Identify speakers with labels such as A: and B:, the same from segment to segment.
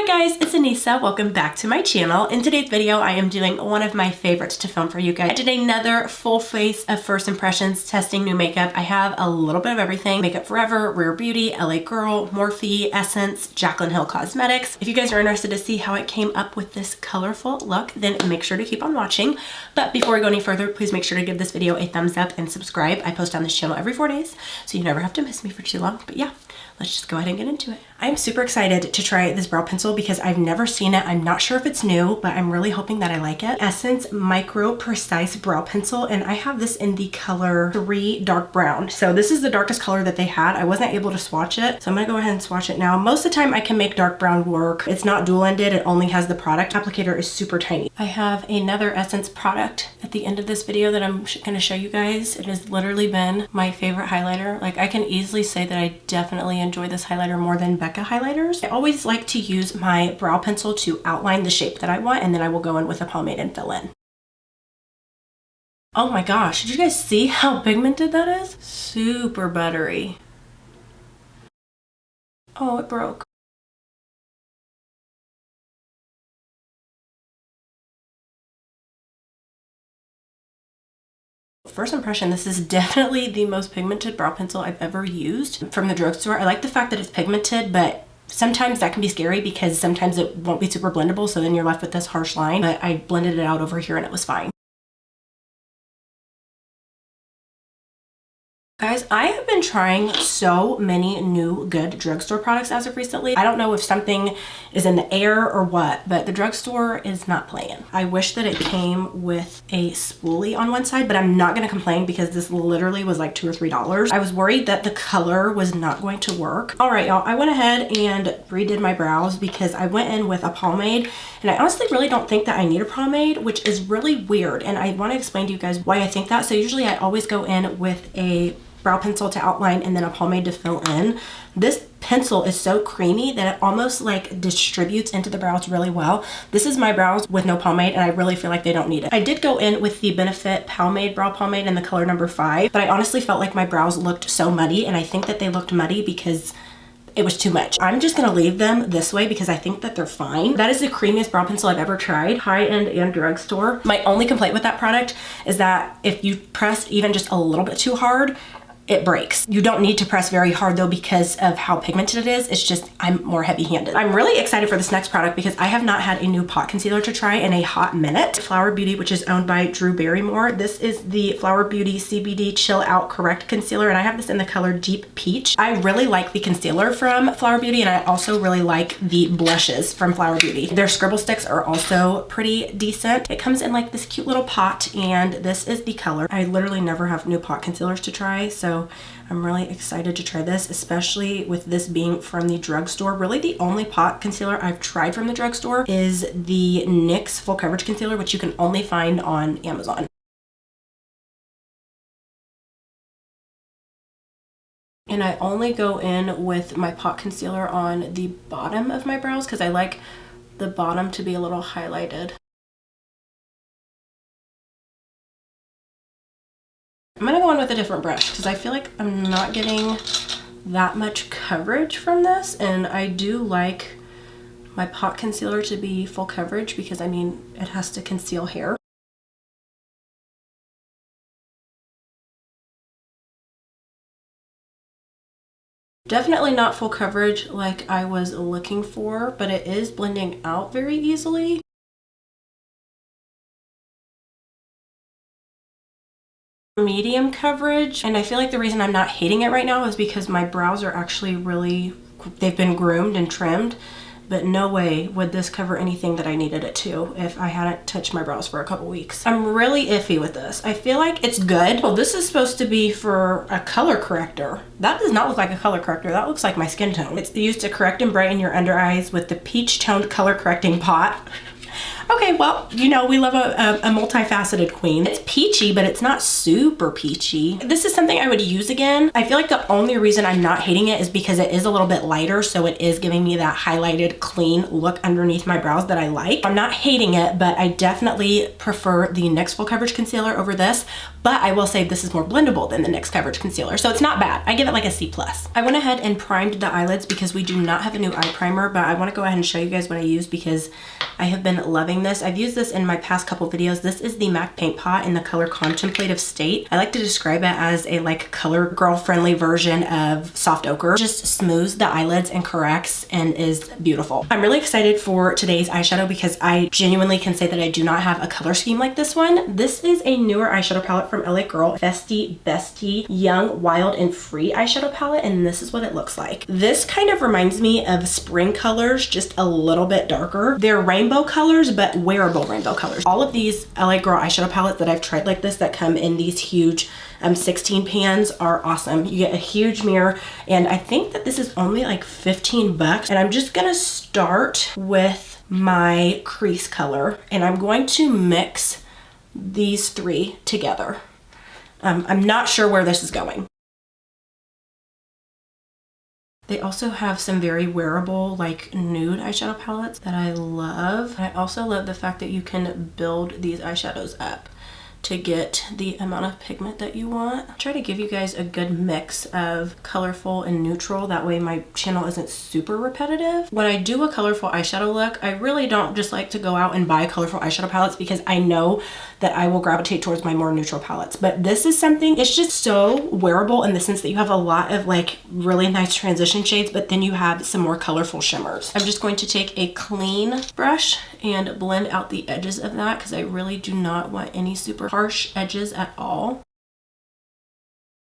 A: Hi guys, it's Anissa. Welcome back to my channel. In today's video, I am doing one of my favorites to film for you guys. I did another full face of first impressions testing new makeup. I have a little bit of everything. Makeup Forever, Rare Beauty, LA Girl, Morphe, Essence, Jaclyn Hill Cosmetics. If you guys are interested to see how I came up with this colorful look, then make sure to keep on watching. But before we go any further, please make sure to give this video a thumbs up and subscribe. I post on this channel every 4 days, so you never have to miss me for too long. But yeah, let's just go ahead and get into it. I'm super excited to try this brow pencil because I've never seen it. I'm not sure if it's new, but I'm really hoping that I like it. Essence Micro Precise Brow Pencil, and I have this in the color 3 Dark Brown. So this is the darkest color that they had. I wasn't able to swatch it, so I'm gonna go ahead and swatch it now. Most of the time I can make dark brown work. It's not dual-ended, it only has the product. Applicator is super tiny. I have another Essence product at the end of this video that I'm gonna show you guys. It has literally been my favorite highlighter. Like, I can easily say that I definitely enjoy this highlighter more than Becca highlighters. I always like to use my brow pencil to outline the shape that I want, and then I will go in with a pomade and fill in. Oh my gosh, did you guys see how pigmented that is? Super buttery. Oh, it broke. First impression, this is definitely the most pigmented brow pencil I've ever used from the drugstore. I like the fact that it's pigmented, but sometimes that can be scary because sometimes it won't be super blendable, so then you're left with this harsh line. But I blended it out over here and it was fine. Guys, I have been trying so many new good drugstore products as of recently. I don't know if something is in the air or what, but the drugstore is not playing. I wish that it came with a spoolie on one side, but I'm not gonna complain because this literally was like $2 or $3. I was worried that the color was not going to work. All right, y'all, I went ahead and redid my brows because I went in with a pomade, and I honestly really don't think that I need a pomade, which is really weird. And I wanna explain to you guys why I think that. So usually I always go in with a brow pencil to outline and then a pomade to fill in. This pencil is so creamy that it almost like distributes into the brows really well. This is my brows with no pomade, and I really feel like they don't need it. I did go in with the Benefit Pomade Brow Pomade in the color number 5, but I honestly felt like my brows looked so muddy, and I think that they looked muddy because it was too much. I'm just gonna leave them this way because I think that they're fine. That is the creamiest brow pencil I've ever tried, high-end and drugstore. My only complaint with that product is that if you press even just a little bit too hard, it breaks. You don't need to press very hard though because of how pigmented it is. It's just, I'm more heavy-handed. I'm really excited for this next product because I have not had a new pot concealer to try in a hot minute. Flower Beauty, which is owned by Drew Barrymore. This is the Flower Beauty CBD Chill Out Correct Concealer, and I have this in the color Deep Peach. I really like the concealer from Flower Beauty, and I also really like the blushes from Flower Beauty. Their scribble sticks are also pretty decent. It comes in like this cute little pot, and this is the color. I literally never have new pot concealers to try, so I'm really excited to try this, especially with this being from the drugstore. Really the only pot concealer I've tried from the drugstore is the NYX Full Coverage Concealer, which you can only find on Amazon. And I only go in with my pot concealer on the bottom of my brows because I like the bottom to be a little highlighted. I'm gonna go in with a different brush because I feel like I'm not getting that much coverage from this, and I do like my pot concealer to be full coverage because, I mean, it has to conceal hair. Definitely not full coverage like I was looking for, but it is blending out very easily. Medium coverage, and I feel like the reason I'm not hating it right now is because my brows are actually really, they've been groomed and trimmed, but no way would this cover anything that I needed it to if I hadn't touched my brows for a couple weeks. I'm really iffy with this. I feel like it's good. Well, this is supposed to be for a color corrector. That does not look like a color corrector. That looks like my skin tone. It's used to correct and brighten your under eyes with the peach toned color correcting pot. Okay, well, you know, we love a multifaceted queen. It's peachy, but it's not super peachy. This is something I would use again. I feel like the only reason I'm not hating it is because it is a little bit lighter, so it is giving me that highlighted, clean look underneath my brows that I like. I'm not hating it, but I definitely prefer the NYX Full Coverage Concealer over this, but I will say this is more blendable than the NYX Coverage Concealer, so it's not bad. I give it like a C+. I went ahead and primed the eyelids because we do not have a new eye primer, but I want to go ahead and show you guys what I use because I have been loving this. I've used this in my past couple videos. This is the MAC Paint Pot in the color Contemplative State. I like to describe it as a like color girl friendly version of Soft Ochre. Just smooths the eyelids and corrects and is beautiful. I'm really excited for today's eyeshadow because I genuinely can say that I do not have a color scheme like this one. This is a newer eyeshadow palette from LA Girl, FESTIE Bestie Young, Wild, and Free eyeshadow palette, and this is what it looks like. This kind of reminds me of spring colors, just a little bit darker. They're rainbow colors, but wearable rainbow colors. All of these LA Girl eyeshadow palettes that I've tried like this that come in these huge 16 pans are awesome. You get a huge mirror, and I think that this is only like 15 bucks. And I'm just gonna start with my crease color, and I'm going to mix these three together. I'm not sure where this is going. They also have some very wearable, like nude eyeshadow palettes that I love. I also love the fact that you can build these eyeshadows up to get the amount of pigment that you want. I try to give you guys a good mix of colorful and neutral. That way my channel isn't super repetitive. When I do a colorful eyeshadow look, I really don't just like to go out and buy colorful eyeshadow palettes because I know that I will gravitate towards my more neutral palettes. But this is something, it's just so wearable in the sense that you have a lot of like really nice transition shades, but then you have some more colorful shimmers. I'm just going to take a clean brush and blend out the edges of that because I really do not want any super harsh edges at all.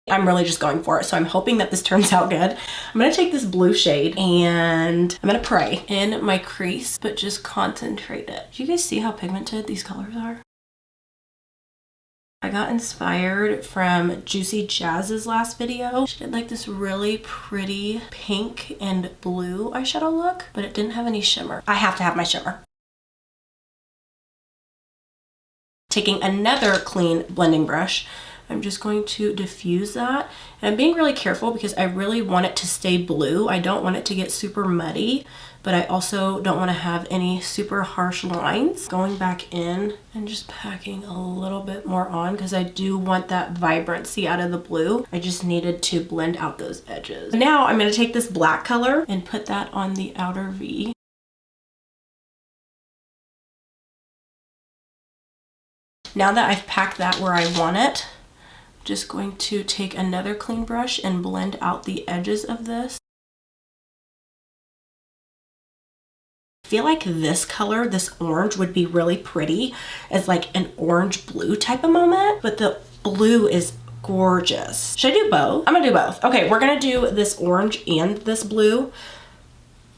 A: I'm really just going for it, so I'm hoping that this turns out good. I'm gonna take this blue shade and I'm gonna pray in my crease, but just concentrate it. Do you guys see how pigmented these colors are? I got inspired from Juicy Jazz's last video. She did like this really pretty pink and blue eyeshadow look, but it didn't have any shimmer. I have to have my shimmer. Taking another clean blending brush, I'm just going to diffuse that. And I'm being really careful because I really want it to stay blue. I don't want it to get super muddy, but I also don't want to have any super harsh lines. Going back in and just packing a little bit more on because I do want that vibrancy out of the blue. I just needed to blend out those edges. Now I'm going to take this black color and put that on the outer V. Now that I've packed that where I want it, I'm just going to take another clean brush and blend out the edges of this. I feel like this color, this orange, would be really pretty as like an orange blue type of moment, but the blue is gorgeous. Should I do both? I'm gonna do both. Okay, we're gonna do this orange and this blue,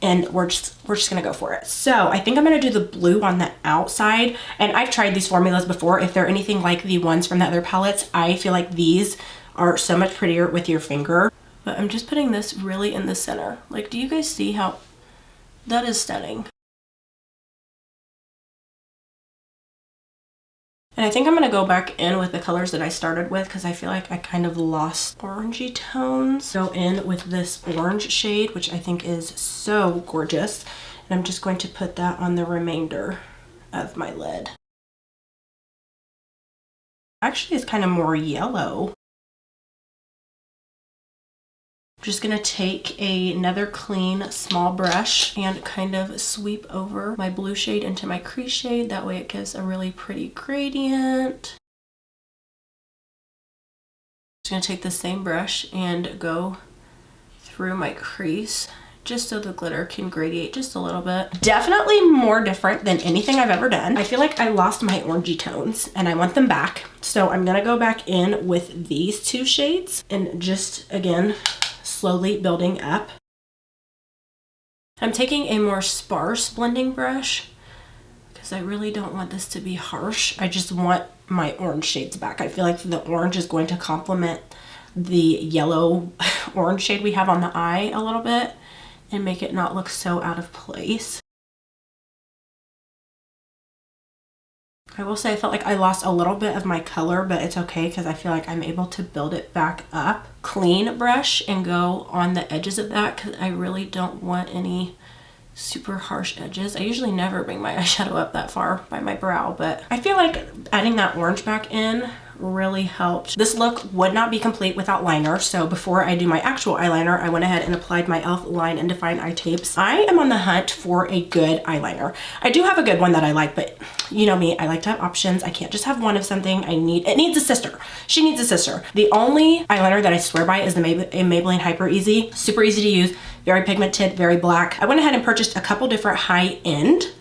A: and we're just gonna go for it. So I think I'm gonna do the blue on the outside, and I've tried these formulas before. If they're anything like the ones from the other palettes, I feel like these are so much prettier with your finger. But I'm just putting this really in the center. Like, do you guys see how that is stunning? And I think I'm gonna go back in with the colors that I started with because I feel like I kind of lost orangey tones. Go in with this orange shade, which I think is so gorgeous. And I'm just going to put that on the remainder of my lid. Actually, it's kind of more yellow. I'm just gonna take another clean small brush and kind of sweep over my blue shade into my crease shade. That way it gives a really pretty gradient. Just gonna take the same brush and go through my crease just so the glitter can gradate just a little bit. Definitely more different than anything I've ever done. I feel like I lost my orangey tones and I want them back. So I'm gonna go back in with these two shades and just, again, slowly building up. I'm taking a more sparse blending brush because I really don't want this to be harsh. I just want my orange shades back. I feel like the orange is going to complement the yellow orange shade we have on the eye a little bit and make it not look so out of place. I will say I felt like I lost a little bit of my color, but it's okay because I feel like I'm able to build it back up. Clean brush and go on the edges of that because I really don't want any super harsh edges. I usually never bring my eyeshadow up that far by my brow, but I feel like adding that orange back in really helped. This look would not be complete without liner, so before I do my actual eyeliner, I went ahead and applied my e.l.f. Line and Define eye tapes. I am on the hunt for a good eyeliner. I do have a good one that I like, but you know me, I like to have options. I can't just have one of something. It needs a sister. She needs a sister. The only eyeliner that I swear by is the Maybelline Hyper Easy. Super easy to use, very pigmented, very black. I went ahead and purchased a couple different high-end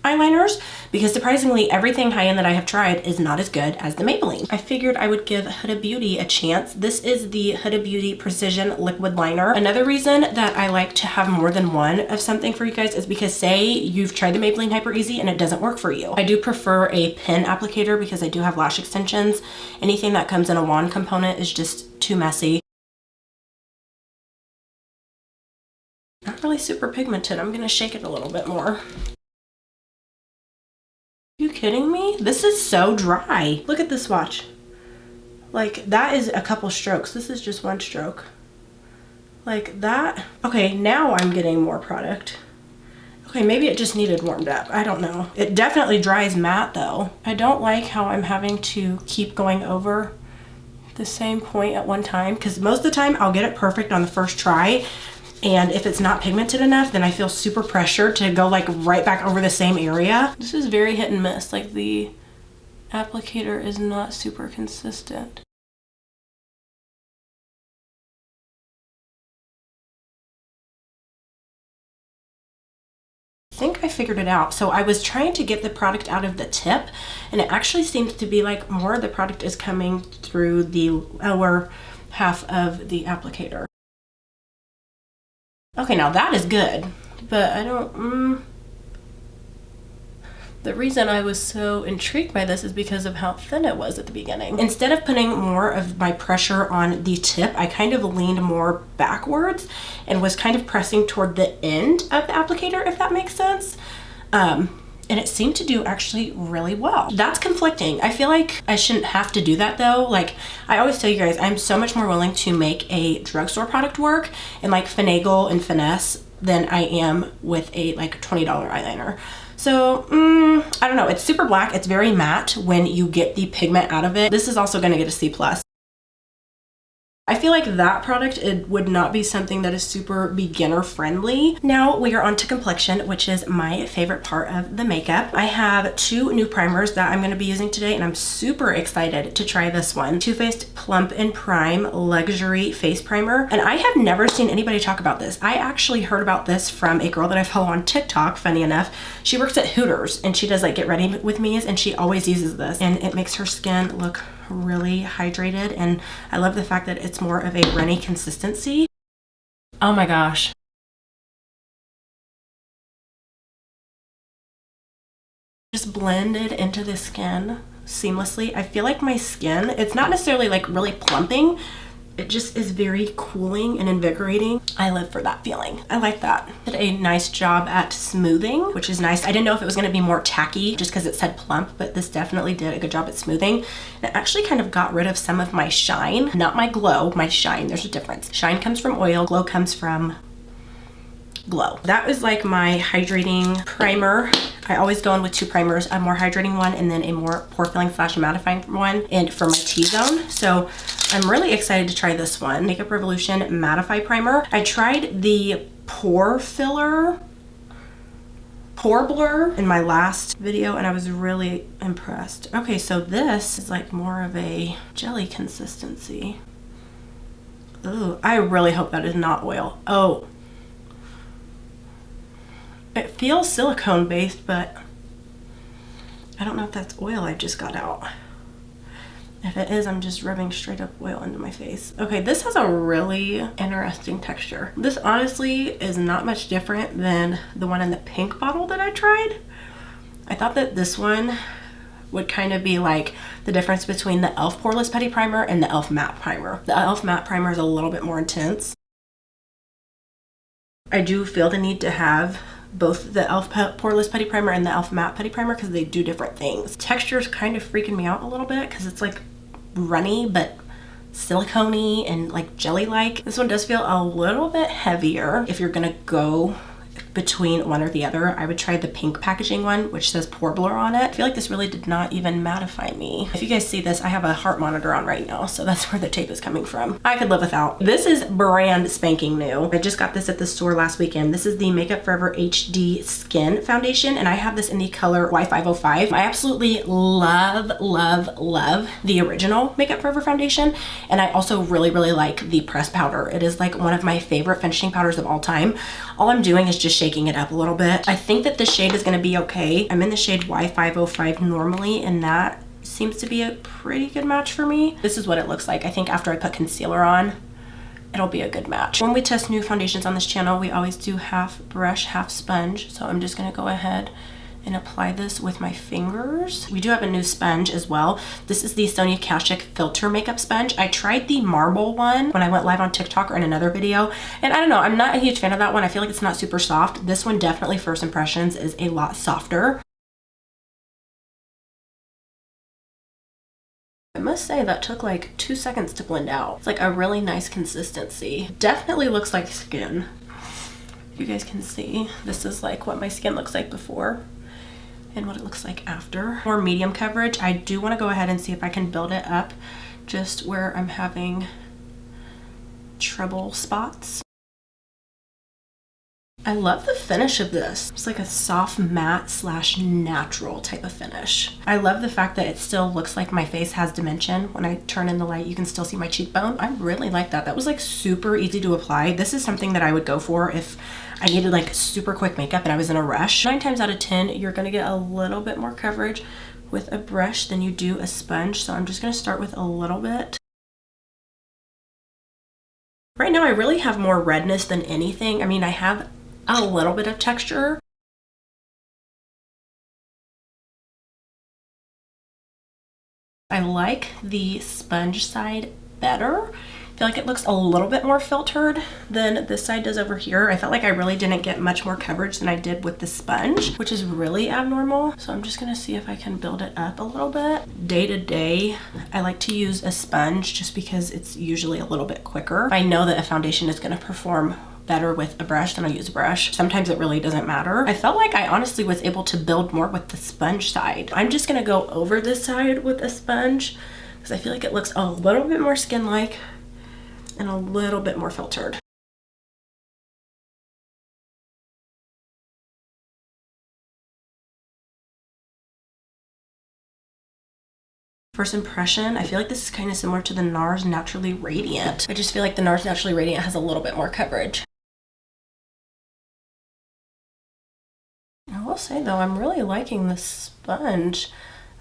A: eyeliners because surprisingly everything high-end that I have tried is not as good as the Maybelline. I figured I would give Huda Beauty a chance. This is the Huda Beauty Precision Liquid Liner. Another reason that I like to have more than one of something for you guys is because say you've tried the Maybelline Hyper Easy and it doesn't work for you. I do prefer a pen applicator because I do have lash extensions. Anything that comes in a wand component is just too messy. Not really super pigmented. I'm gonna shake it a little bit more. Are you kidding me? This is so dry. Look at this swatch. Like that is a couple strokes. This is just one stroke. Like that. Okay, now I'm getting more product. Okay, maybe it just needed warmed up. I don't know. It definitely dries matte though. I don't like how I'm having to keep going over the same point at one time because most of the time I'll get it perfect on the first try. And if it's not pigmented enough, then I feel super pressured to go like right back over the same area. This is very hit and miss. Like the applicator is not super consistent. I think I figured it out. So I was trying to get the product out of the tip and it actually seems to be like more of the product is coming through the lower half of the applicator. Okay, now that is good, but I don't, the reason I was so intrigued by this is because of how thin it was at the beginning. Instead of putting more of my pressure on the tip, I kind of leaned more backwards and was kind of pressing toward the end of the applicator, if that makes sense. And it seemed to do actually really well. That's conflicting. I feel like I shouldn't have to do that though. Like I always tell you guys, I'm so much more willing to make a drugstore product work and like finagle and finesse than I am with a like $20 eyeliner. So I don't know, it's super black. It's very matte when you get the pigment out of it. This is also gonna get a C+. I feel like that product, it would not be something that is super beginner friendly. Now we are on to complexion, which is my favorite part of the makeup. I have two new primers that I'm going to be using today and I'm super excited to try this one. Too Faced Plump and Prime Luxury Face Primer. And I have never seen anybody talk about this. I actually heard about this from a girl that I follow on TikTok, funny enough. She works at Hooters and she does like get ready with me's and she always uses this and it makes her skin look really hydrated and I love the fact that it's more of a runny consistency. Oh my gosh. Just blended into the skin seamlessly. I feel like my skin, it's not necessarily like really plumping, it just is very cooling and invigorating. I live for that feeling. I like that. Did a nice job at smoothing, which is nice. I didn't know if it was gonna be more tacky just because it said plump, but this definitely did a good job at smoothing. And it actually kind of got rid of some of my shine, not my glow, my shine. There's a difference. Shine comes from oil, glow comes from glow. That was like my hydrating primer. I always go in with two primers, a more hydrating one and then a more pore filling / mattifying one and for my T-zone. So I'm really excited to try this one. Makeup Revolution Mattify Primer. I tried the pore filler, pore blur in my last video and I was really impressed. Okay, so this is like more of a jelly consistency. Ooh, I really hope that is not oil. Oh. It feels silicone based, but I don't know if that's oil I just got out. If it is, I'm just rubbing straight up oil into my face. Okay, this has a really interesting texture. This honestly is not much different than the one in the pink bottle that I tried. I thought that this one would kind of be like the difference between the e.l.f. Poreless Putty Primer and the e.l.f. Matte Primer. The e.l.f. Matte Primer is a little bit more intense. I do feel the need to have both the e.l.f. Poreless Putty Primer and the e.l.f. Matte Putty Primer because they do different things. Texture is kind of freaking me out a little bit because it's like runny but silicone-y and like jelly-like. This one does feel a little bit heavier. If you're gonna go between one or the other, I would try the pink packaging one, which says Pore Blur on it. I feel like this really did not even mattify me. If you guys see this, I have a heart monitor on right now, so that's where the tape is coming from. I could live without. This is brand spanking new. I just got this at the store last weekend. This is the Makeup Forever HD Skin Foundation, and I have this in the color Y505. I absolutely love, love, love the original Makeup Forever foundation, and I also really, really like the pressed powder. It is like one of my favorite finishing powders of all time. All I'm doing is just shaking it up a little bit. I think that this shade is going to be okay. I'm in the shade Y505 normally, and that seems to be a pretty good match for me. This is what it looks like. I think after I put concealer on, it'll be a good match. When we test new foundations on this channel, we always do half brush, half sponge. So I'm just going to go ahead and apply this with my fingers. We do have a new sponge as well. This is the Sonia KASHUK Filter Makeup Sponge. I tried the marble one when I went live on TikTok or in another video, and I don't know, I'm not a huge fan of that one. I feel like it's not super soft. This one definitely, first impressions, is a lot softer. I must say that took like 2 seconds to blend out. It's like a really nice consistency. Definitely looks like skin. You guys can see, this is like what my skin looks like before and what it looks like after. More medium coverage. I do want to go ahead and see if I can build it up just where I'm having trouble spots. I love the finish of this. It's like a soft matte slash natural type of finish. I love the fact that it still looks like my face has dimension. When I turn in the light, you can still see my cheekbone. I really like that. That was like super easy to apply. This is something that I would go for if I needed like super quick makeup and I was in a rush. 9 times out of 10, you're gonna get a little bit more coverage with a brush than you do a sponge. So I'm just gonna start with a little bit. Right now, I really have more redness than anything. I mean, I have a little bit of texture. I like the sponge side better. I feel like it looks a little bit more filtered than this side does over here. I felt like I really didn't get much more coverage than I did with the sponge, which is really abnormal. So I'm just gonna see if I can build it up a little bit. Day to day, I like to use a sponge just because it's usually a little bit quicker. I know that a foundation is gonna perform better with a brush than I use a brush. Sometimes it really doesn't matter. I felt like I honestly was able to build more with the sponge side. I'm just gonna go over this side with a sponge because I feel like it looks a little bit more skin-like and a little bit more filtered. First impression, I feel like this is kind of similar to the NARS Naturally Radiant. I just feel like the NARS Naturally Radiant has a little bit more coverage. I will say though, I'm really liking this sponge.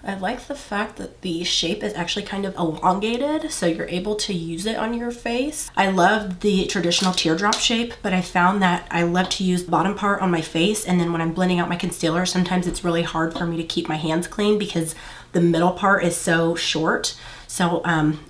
A: I like the fact that the shape is actually kind of elongated, so you're able to use it on your face. I love the traditional teardrop shape, but I found that I love to use the bottom part on my face, and then when I'm blending out my concealer, sometimes it's really hard for me to keep my hands clean because the middle part is so short. So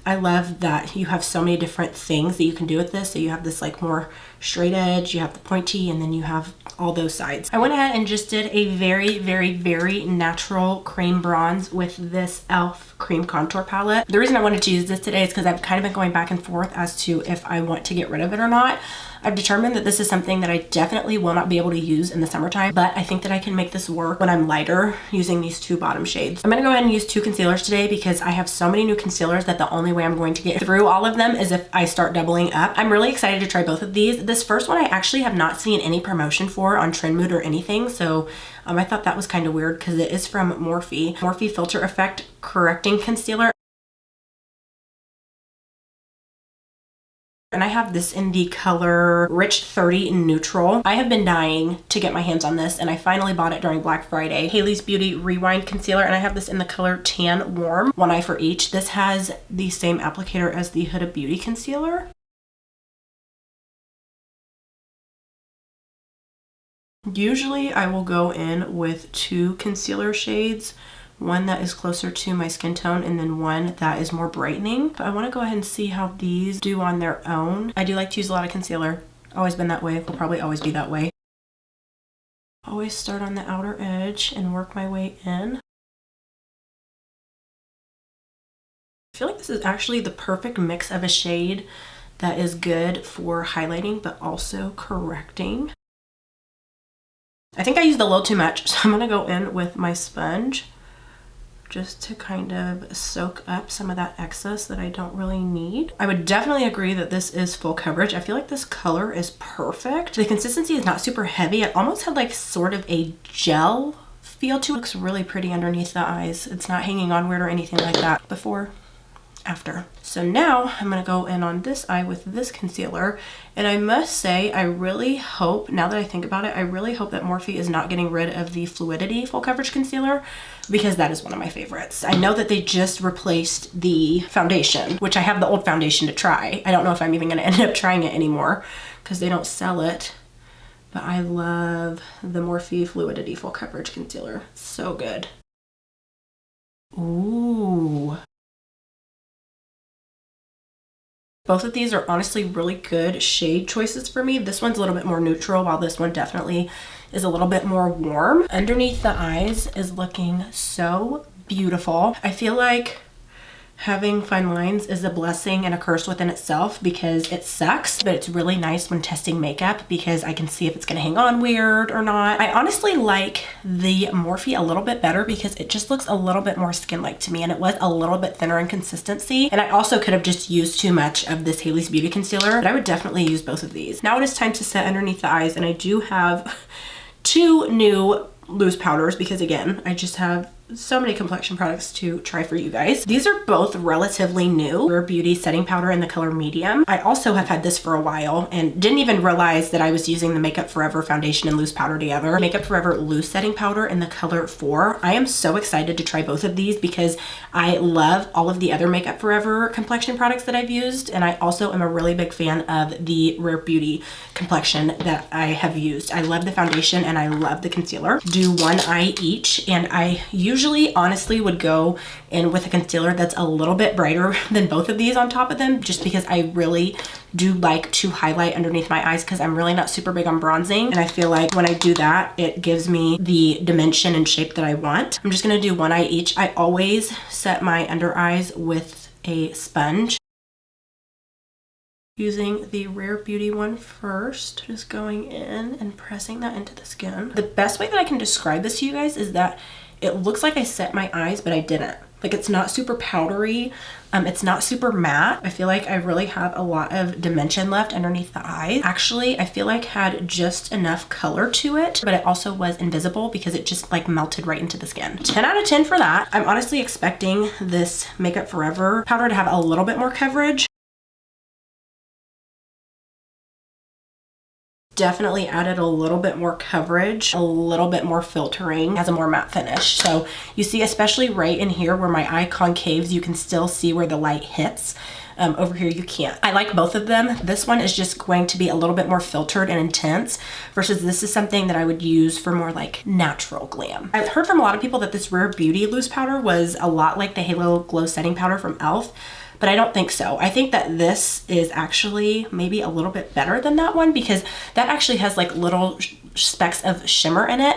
A: I love that you have so many different things that you can do with this. So you have this like more straight edge, you have the pointy, and then you have all those sides. I went ahead and just did a very, very, very natural cream bronze with this e.l.f. cream contour palette. The reason I wanted to use this today is because I've kind of been going back and forth as to if I want to get rid of it or not. I've determined that this is something that I definitely will not be able to use in the summertime, but I think that I can make this work when I'm lighter using these 2 bottom shades. I'm gonna go ahead and use 2 concealers today because I have so many new concealers that the only way I'm going to get through all of them is if I start doubling up. I'm really excited to try both of these. This first one I actually have not seen any promotion for on Trendmood or anything, so I thought that was kind of weird because it is from Morphe. Morphe Filter Effect Correcting Concealer. And I have this in the color Rich 30 Neutral. I have been dying to get my hands on this, and I finally bought it during Black Friday. Hailey's Beauty Rewind Concealer, and I have this in the color Tan Warm. 1 eye for each. This has the same applicator as the Huda Beauty Concealer. Usually I will go in with 2 concealer shades, one that is closer to my skin tone and then one that is more brightening. But I want to go ahead and see how these do on their own. I do like to use a lot of concealer. Always been that way. Will probably always be that way. Always start on the outer edge and work my way in. I feel like this is actually the perfect mix of a shade that is good for highlighting but also correcting. I think I used a little too much, so I'm gonna go in with my sponge just to kind of soak up some of that excess that I don't really need. I would definitely agree that this is full coverage. I feel like this color is perfect. The consistency is not super heavy. It almost had like sort of a gel feel to it. It looks really pretty underneath the eyes. It's not hanging on weird or anything like that. Before, after. So now I'm gonna go in on this eye with this concealer, and I must say I really hope, now that I think about it, I really hope that Morphe is not getting rid of the Fluidity full coverage concealer, because that is one of my favorites. I know that they just replaced the foundation, which I have the old foundation to try. I don't know if I'm even gonna end up trying it anymore because they don't sell it, but I love the Morphe Fluidity full coverage concealer. So good. Ooh. Both of these are honestly really good shade choices for me. This one's a little bit more neutral, while this one definitely is a little bit more warm. Underneath the eyes is looking so beautiful. I feel like having fine lines is a blessing and a curse within itself, because it sucks, but it's really nice when testing makeup because I can see if it's gonna hang on weird or not. I honestly like the Morphe a little bit better because it just looks a little bit more skin-like to me, and it was a little bit thinner in consistency. And I also could have just used too much of this Haley's Beauty concealer, but I would definitely use both of these. Now it is time to set underneath the eyes, and I do have 2 new loose powders because, again, I just have so many complexion products to try for you guys. These are both relatively new. Rare Beauty setting powder in the color medium. I also have had this for a while and didn't even realize that I was using the Makeup Forever foundation and loose powder together. Makeup Forever loose setting powder in the color 4. I am so excited to try both of these because I love all of the other Makeup Forever complexion products that I've used, and I also am a really big fan of the Rare Beauty complexion that I have used. I love the foundation and I love the concealer. Do one eye each, and I usually honestly would go in with a concealer that's a little bit brighter than both of these on top of them, just because I really do like to highlight underneath my eyes because I'm really not super big on bronzing, and I feel like when I do that it gives me the dimension and shape that I want. I'm just gonna do one eye each. I always set my under eyes with a sponge, using the Rare Beauty one first, just going in and pressing that into the skin. The best way that I can describe this to you guys is that it looks like I set my eyes, but I didn't. Like, it's not super powdery. It's not super matte. I feel like I really have a lot of dimension left underneath the eye. Actually, I feel like had just enough color to it, but it also was invisible because it just like melted right into the skin. 10 out of 10 for that. I'm honestly expecting this Makeup Forever powder to have a little bit more coverage. Definitely added a little bit more coverage, a little bit more filtering, has a more matte finish. So you see, especially right in here where my eye concaves, you can still see where the light hits. Over here you can't. I like both of them. This one is just going to be a little bit more filtered and intense, versus this is something that I would use for more like natural glam. I've heard from a lot of people that this Rare Beauty loose powder was a lot like the Halo Glow setting powder from e.l.f., but I don't think so. I think that this is actually maybe a little bit better than that one, because that actually has like little specks of shimmer in it.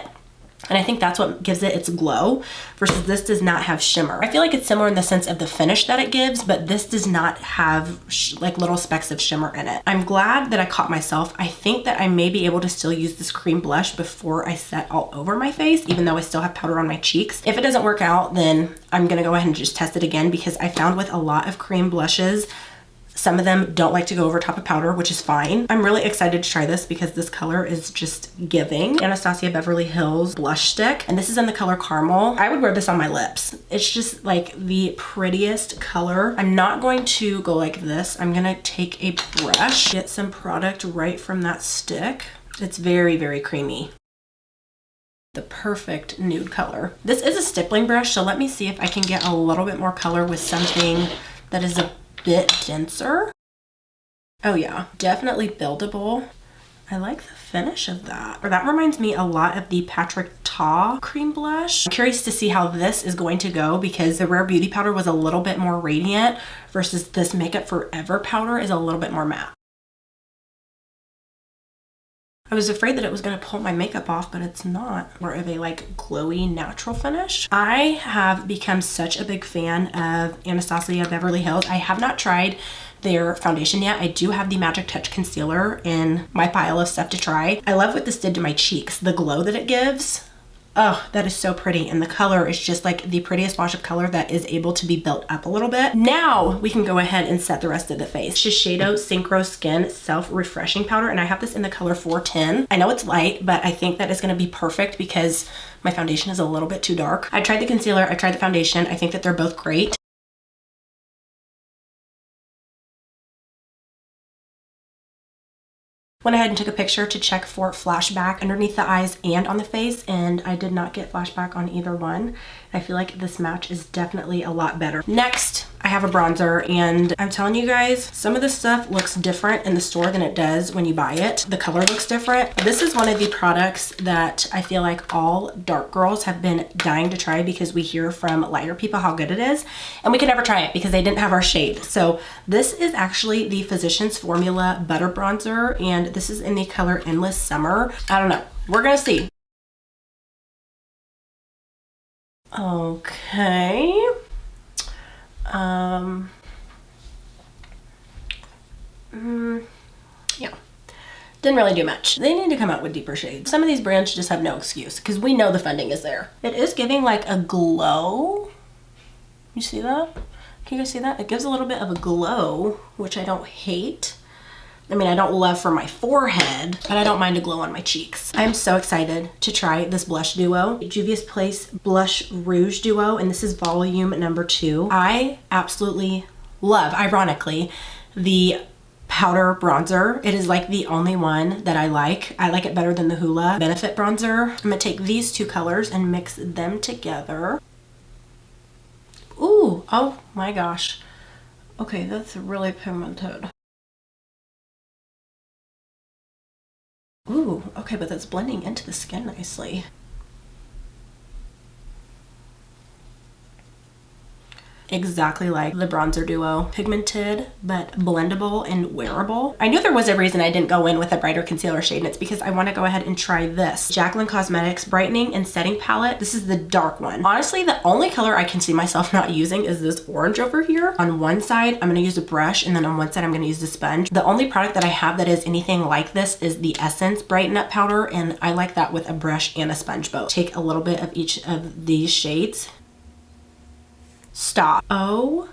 A: And I think that's what gives it its glow, versus this does not have shimmer. I feel like it's similar in the sense of the finish that it gives, but this does not have like little specks of shimmer in it. I'm glad that I caught myself. I think that I may be able to still use this cream blush before I set all over my face, even though I still have powder on my cheeks. If it doesn't work out, then I'm gonna go ahead and just test it again, because I found with a lot of cream blushes, some of them don't like to go over top of powder, which is fine. I'm really excited to try this because this color is just giving. Anastasia Beverly Hills blush stick, and this is in the color Caramel. I would wear this on my lips. It's just like the prettiest color. I'm not going to go like this. I'm gonna take a brush, get some product right from that stick. It's very, very creamy. The perfect nude color. This is a stippling brush, so let me see if I can get a little bit more color with something that is a bit denser. Oh yeah, definitely buildable. I like the finish of that. Or that reminds me a lot of the Patrick Ta cream blush. I'm curious to see how this is going to go, because the Rare Beauty powder was a little bit more radiant versus this Makeup Forever powder is a little bit more matte. I was afraid that it was going to pull my makeup off, but it's not. More of a like glowy natural finish. I have become such a big fan of Anastasia Beverly Hills. I have not tried their foundation yet. I do have the Magic Touch concealer in my pile of stuff to try. I love what this did to my cheeks. The glow that it gives. Oh, that is so pretty. And the color is just like the prettiest wash of color that is able to be built up a little bit. Now we can go ahead and set the rest of the face. Shiseido Synchro Skin Self-Refreshing Powder. And I have this in the color 410. I know it's light, but I think that is going to be perfect because my foundation is a little bit too dark. I tried the concealer. I tried the foundation. I think that they're both great. Went ahead and took a picture to check for flashback underneath the eyes and on the face, and I did not get flashback on either one. I feel like this match is definitely a lot better. Next, I have a bronzer, and I'm telling you guys, some of this stuff looks different in the store than it does when you buy it. The color looks different. This is one of the products that I feel like all dark girls have been dying to try because we hear from lighter people how good it is, and we could never try it because they didn't have our shade. So this is actually the Physicians Formula Butter Bronzer, and this is in the color Endless Summer. I don't know. We're gonna see. Okay. Yeah. Didn't really do much. They need to come out with deeper shades. Some of these brands just have no excuse because we know the funding is there. It is giving like a glow. You see that? Can you guys see that? It gives a little bit of a glow, which I don't hate. I mean, I don't love for my forehead, but I don't mind a glow on my cheeks. I'm so excited to try this blush duo, Juvia's Place Blush Rouge Duo, and this is volume number 2. I absolutely love, ironically, the powder bronzer. It is like the only one that I like. I like it better than the Hoola Benefit bronzer. I'm gonna take these two colors and mix them together. Ooh, oh my gosh. Okay, that's really pigmented. Ooh, okay, but that's blending into the skin nicely. Exactly like the bronzer duo. Pigmented, but blendable and wearable. I knew there was a reason I didn't go in with a brighter concealer shade, and it's because I want to go ahead and try this. Jaclyn Cosmetics Brightening and Setting Palette. This is the dark one. Honestly, the only color I can see myself not using is this orange over here. On one side, I'm going to use a brush, and then on one side, I'm going to use the sponge. The only product that I have that is anything like this is the Essence Brighten Up Powder, and I like that with a brush and a sponge both. Take a little bit of each of these shades. Stop. Oh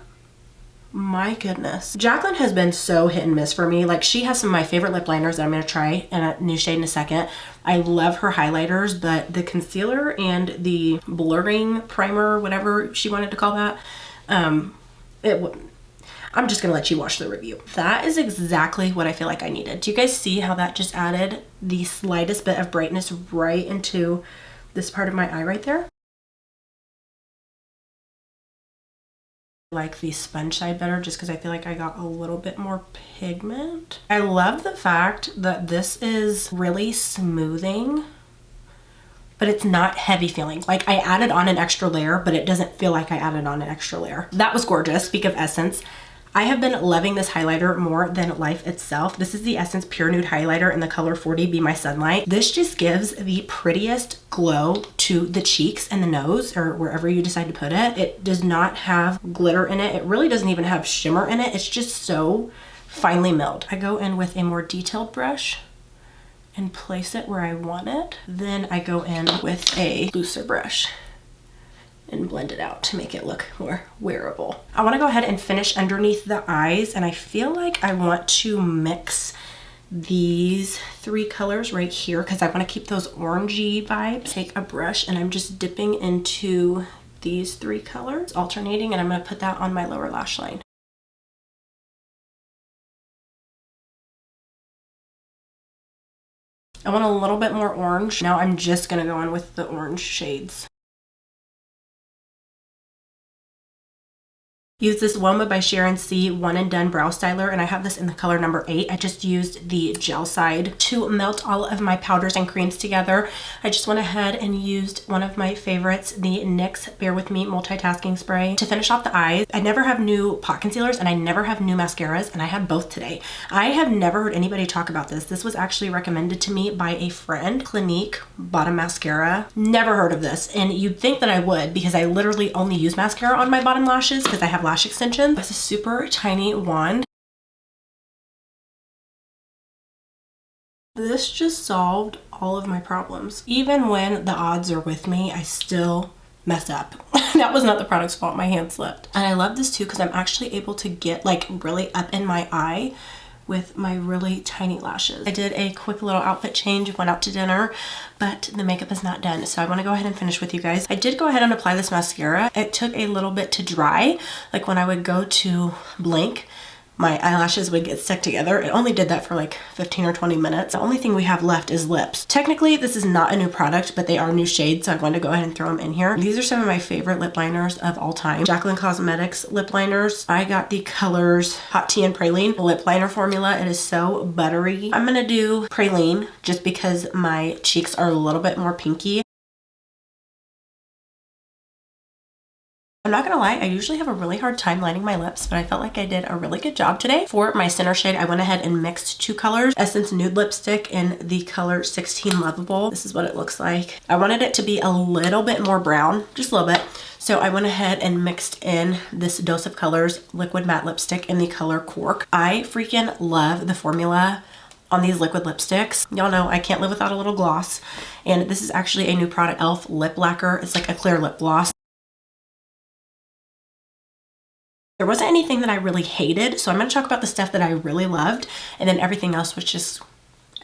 A: my goodness. Jaclyn has been so hit and miss for me. Like, she has some of my favorite lip liners that I'm going to try in a new shade in a second. I love her highlighters, but the concealer and the blurring primer, whatever she wanted to call that, I'm just going to let you watch the review. That is exactly what I feel like I needed. Do you guys see how that just added the slightest bit of brightness right into this part of my eye right there? Like the sponge side better just because I feel like I got a little bit more pigment. I love the fact that this is really smoothing, but it's not heavy feeling. Like, I added on an extra layer, but it doesn't feel like I added on an extra layer. That was gorgeous. Speak of Essence, I have been loving this highlighter more than life itself. This is the Essence Pure Nude Highlighter in the color 40 Be My Sunlight. This just gives the prettiest glow to the cheeks and the nose, or wherever you decide to put it. It does not have glitter in it. It really doesn't even have shimmer in it. It's just so finely milled. I go in with a more detailed brush and place it where I want it. Then I go in with a looser brush and blend it out to make it look more wearable. I want to go ahead and finish underneath the eyes, and I feel like I want to mix these three colors right here because I want to keep those orangey vibes. Take a brush and I'm just dipping into these three colors, alternating, and I'm going to put that on my lower lash line. I want a little bit more orange. Now I'm just going to go in with the orange shades. Use this WOMA by Sharon C One and Done Brow Styler, and I have this in the color number 8. I just used the gel side to melt all of my powders and creams together. I just went ahead and used one of my favorites, the NYX Bear With Me Multitasking Spray, to finish off the eyes. I never have new pot concealers and I never have new mascaras, and I have both today. I have never heard anybody talk about this. This was actually recommended to me by a friend. Clinique Bottom Mascara. Never heard of this, and you'd think that I would because I literally only use mascara on my bottom lashes because I have lash extensions. It's a super tiny wand. This just solved all of my problems. Even when the odds are with me, I still mess up. That was not the product's fault, my hand slipped. And I love this too because I'm actually able to get like really up in my eye with my really tiny lashes. I did a quick little outfit change, went out to dinner, but the makeup is not done. So I wanna go ahead and finish with you guys. I did go ahead and apply this mascara. It took a little bit to dry. Like when I would go to blink, my eyelashes would get stuck together. It only did that for like 15 or 20 minutes. The only thing we have left is lips. Technically, this is not a new product, but they are new shades, so I wanted to go ahead and throw them in here. These are some of my favorite lip liners of all time. Jaclyn Cosmetics lip liners. I got the colors Hot Tea and Praline lip liner formula. It is so buttery. I'm gonna do Praline just because my cheeks are a little bit more pinky. I'm not gonna lie, I usually have a really hard time lining my lips, but I felt like I did a really good job today. For my center shade, I went ahead and mixed 2 colors. Essence Nude Lipstick in the color 16 Lovable. This is what it looks like. I wanted it to be a little bit more brown, just a little bit. So I went ahead and mixed in this Dose of Colors Liquid Matte Lipstick in the color Cork. I freaking love the formula on these liquid lipsticks. Y'all know I can't live without a little gloss. And this is actually a new product, e.l.f. Lip Lacquer. It's like a clear lip gloss. There wasn't anything that I really hated, so I'm going to talk about the stuff that I really loved, and then everything else was just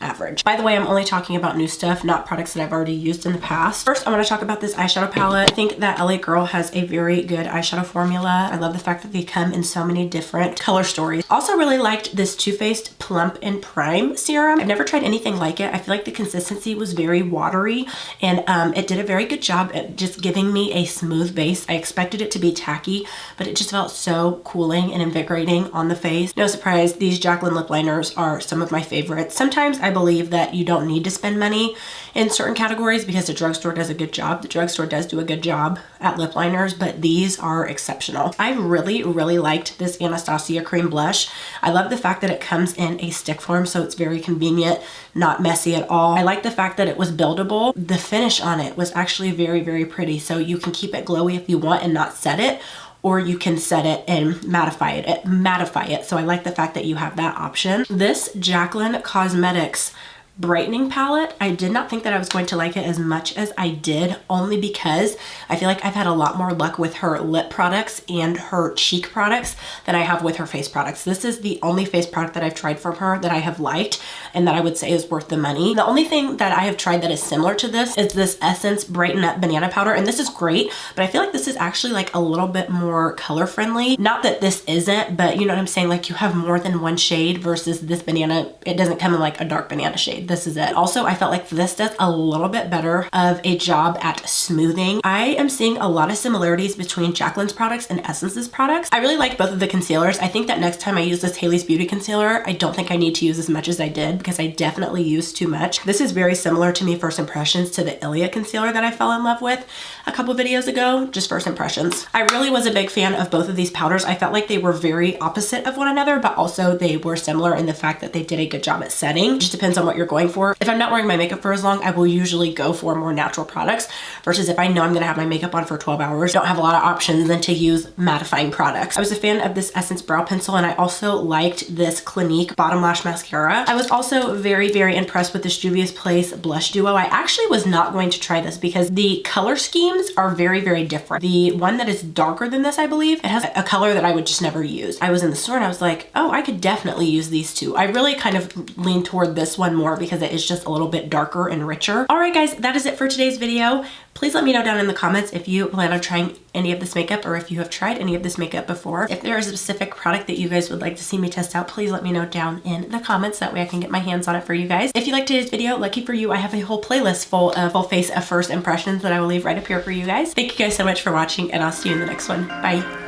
A: average. By the way, I'm only talking about new stuff, not products that I've already used in the past. First, I want to talk about this eyeshadow palette. I think that LA Girl has a very good eyeshadow formula. I love the fact that they come in so many different color stories. Also really liked this Too Faced Plump and Prime serum. I've never tried anything like it. I feel like the consistency was very watery, and it did a very good job at just giving me a smooth base. I expected it to be tacky, but it just felt so cooling and invigorating on the face. No surprise, these Jaclyn lip liners are some of my favorites. Sometimes I believe that you don't need to spend money in certain categories because the drugstore does a good job. The drugstore does do a good job at lip liners, but these are exceptional. I really liked this Anastasia cream blush. I love the fact that it comes in a stick form, so it's very convenient, not messy at all. I like the fact that it was buildable. The finish on it was actually very pretty, so you can keep it glowy if you want and not set it, or you can set it and mattify it. So I like the fact that you have that option. This Jaclyn Cosmetics brightening palette, I did not think that I was going to like it as much as I did, only because I feel like I've had a lot more luck with her lip products and her cheek products than I have with her face products. This is the only face product that I've tried from her that I have liked and that I would say is worth the money. The only thing that I have tried that is similar to this is this Essence Brighten Up Banana Powder, and this is great, but I feel like this is actually like a little bit more color friendly. Not that this isn't, but you know what I'm saying? Like you have more than one shade versus this banana. It doesn't come in like a dark banana shade. This is it. Also, I felt like this does a little bit better of a job at smoothing. I am seeing a lot of similarities between Jaclyn's products and Essence's products. I really like both of the concealers. I think that next time I use this Hailey's Beauty concealer, I don't think I need to use as much as I did because I definitely used too much. This is very similar to me first impressions to the Ilia concealer that I fell in love with a couple videos ago, just first impressions. I really was a big fan of both of these powders. I felt like they were very opposite of one another, but also they were similar in the fact that they did a good job at setting. It just depends on what you're going for. If I'm not wearing my makeup for as long, I will usually go for more natural products versus if I know I'm gonna have my makeup on for 12 hours, don't have a lot of options than to use mattifying products. I was a fan of this Essence brow pencil, and I also liked this Clinique bottom lash mascara. I was also very impressed with this Juvia's Place blush duo. I actually was not going to try this because the color schemes are very different. The one that is darker than this, I believe, it has a color that I would just never use. I was in the store and I was like, oh, I could definitely use these two. I really kind of lean toward this one more because it is just a little bit darker and richer. All right, guys, that is it for today's video. Please let me know down in the comments if you plan on trying any of this makeup or if you have tried any of this makeup before. If there is a specific product that you guys would like to see me test out, please let me know down in the comments. That way I can get my hands on it for you guys. If you liked today's video, lucky for you, I have a whole playlist full of full face of first impressions that I will leave right up here for you guys. Thank you guys so much for watching, and I'll see you in the next one. Bye.